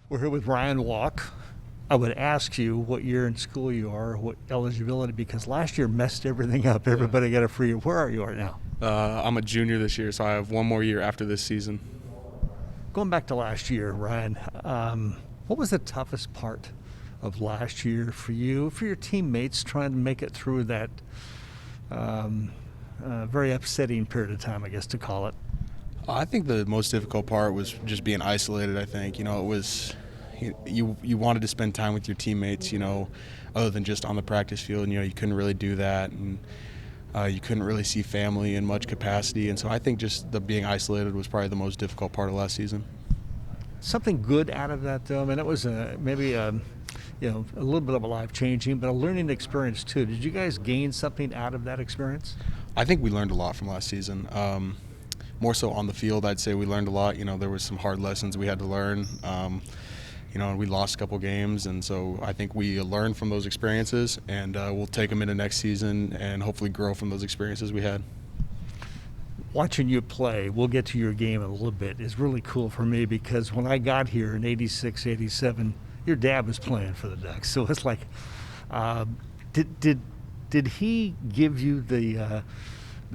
We're here with Ryan Walk. I would ask you what year in school you are, what eligibility, because last year messed everything up. Everybody got a free year. Where are you right now? I'm a junior this year, so I have one more year after this season. Going back to last year, Ryan, what was the toughest part of last year for you, for your teammates, trying to make it through that very upsetting period of time, I guess, to call it? I think the most difficult part was just being isolated. I think it was you wanted to spend time with your teammates, other than just on the practice field, and you couldn't really do that, and you couldn't really see family in much capacity, and so I think just the being isolated was probably the most difficult part of last season. Something good out of that, though. I mean, it was maybe a little bit of a life changing, but a learning experience too. Did you guys gain something out of that experience? I think we learned a lot from last season. More so on the field, I'd say we learned a lot. There was some hard lessons we had to learn. And we lost a couple games, and so I think we learned from those experiences, and we'll take them into next season and hopefully grow from those experiences we had. Watching you play, we'll get to your game in a little bit, is really cool for me because when I got here in '86, '87, your dad was playing for the Ducks. So it's like, did he give you the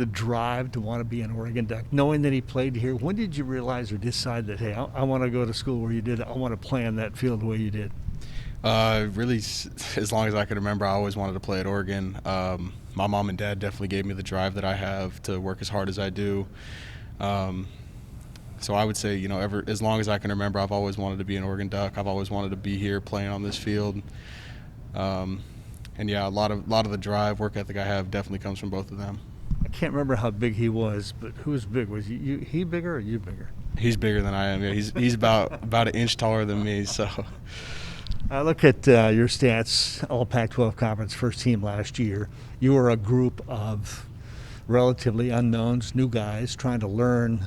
drive to want to be an Oregon Duck, knowing that he played here? When did you realize or decide that, hey, I want to go to school where you did, I want to play on that field the way you did? Really, as long as I can remember, I always wanted to play at Oregon. My mom and dad definitely gave me the drive that I have to work as hard as I do. So I would say, as long as I can remember, I've always wanted to be an Oregon Duck. I've always wanted to be here playing on this field. And yeah, a lot of the drive, work ethic I have definitely comes from both of them. I can't remember how big he was, but who's big? Was he bigger or you bigger? He's bigger than I am. Yeah, he's about an inch taller than me. So I look at your stats, all Pac-12 conference, first team last year. You were a group of relatively unknowns, new guys trying to learn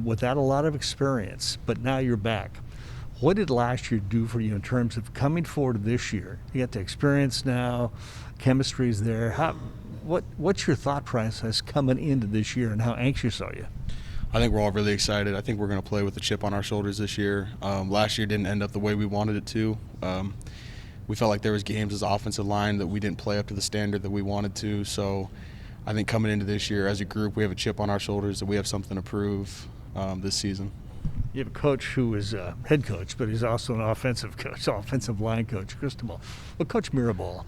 without a lot of experience, but now you're back. What did last year do for you in terms of coming forward this year? You got the experience now, chemistry's there. What's your thought process coming into this year, and how anxious are you? I think we're all really excited. I think we're going to play with a chip on our shoulders this year. Last year didn't end up the way we wanted it to. We felt like there was games as offensive line that we didn't play up to the standard that we wanted to. So I think coming into this year as a group, we have a chip on our shoulders that we have something to prove this season. You have a coach who is a head coach, but he's also an offensive coach, offensive line coach, Cristobal. Well, Coach Mirabal,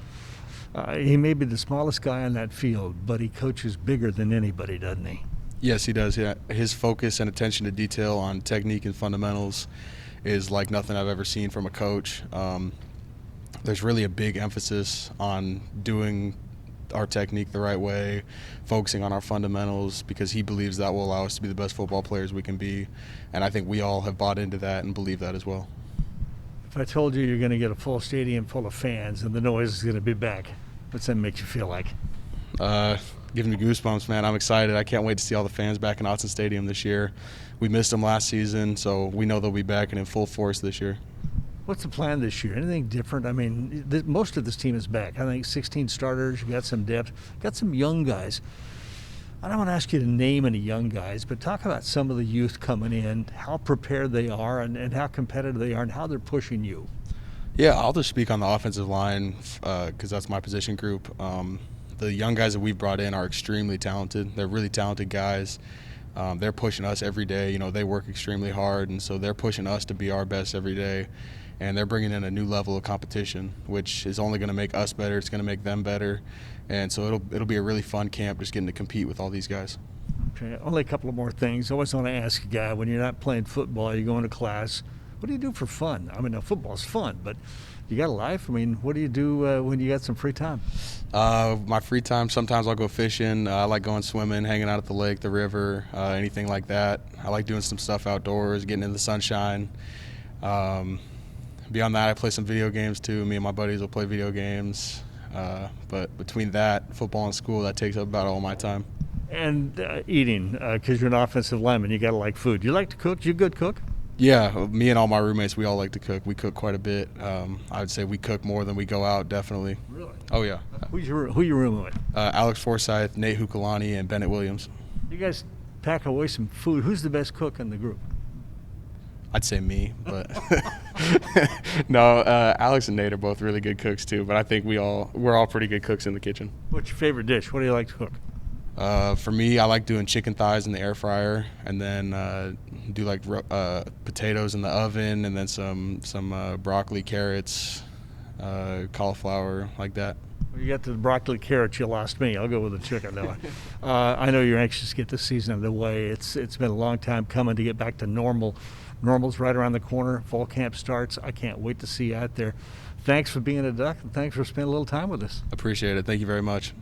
he may be the smallest guy on that field, but he coaches bigger than anybody, doesn't he? Yes, he does. Yeah, his focus and attention to detail on technique and fundamentals is like nothing I've ever seen from a coach. There's really a big emphasis on doing our technique the right way, focusing on our fundamentals, because he believes that will allow us to be the best football players we can be. And I think we all have bought into that and believe that as well. If I told you you're going to get a full stadium full of fans and the noise is going to be back, what's that make you feel like? Giving me goosebumps, man. I'm excited. I can't wait to see all the fans back in Autzen Stadium this year. We missed them last season, so we know they'll be back and in full force this year. What's the plan this year? Anything different? I mean, most of this team is back. I think 16 starters, you got some depth, got some young guys. I don't want to ask you to name any young guys, but talk about some of the youth coming in, how prepared they are, and how competitive they are, and how they're pushing you. Yeah, I'll just speak on the offensive line because that's my position group. The young guys that we've brought in are extremely talented. They're really talented guys. They're pushing us every day. They work extremely hard, and so they're pushing us to be our best every day. And they're bringing in a new level of competition, which is only going to make us better. It's going to make them better. And so it'll be a really fun camp just getting to compete with all these guys. Okay, only a couple of more things. I always want to ask a guy, when you're not playing football, you're going to class, what do you do for fun? I mean, now, football's fun, but you got a life? I mean, what do you do when you got some free time? My free time, sometimes I'll go fishing. I like going swimming, hanging out at the lake, the river, anything like that. I like doing some stuff outdoors, getting in the sunshine. Beyond that, I play some video games too. Me and my buddies will play video games. But between that, football and school, that takes up about all my time. And eating, because you're an offensive lineman, you got to like food. You like to cook? You a good cook? Yeah, me and all my roommates, we all like to cook. We cook quite a bit. I would say we cook more than we go out, definitely. Really? Oh, yeah. Who you rooming with? Alex Forsyth, Nate Hukalani, and Bennett Williams. You guys pack away some food. Who's the best cook in the group? I'd say me, but No, Alex and Nate are both really good cooks too, but I think we're all pretty good cooks in the kitchen. What's your favorite dish? What do you like to cook? For me, I like doing chicken thighs in the air fryer, and then do like potatoes in the oven, and then some broccoli, carrots, cauliflower, like that. You got the broccoli carrots, you lost me. I'll go with the chicken though. I know you're anxious to get the season underway. It's been a long time coming to get back to normal. Normal's right around the corner. Fall camp starts. I can't wait to see you out there. Thanks for being a Duck, and thanks for spending a little time with us. Appreciate it. Thank you very much.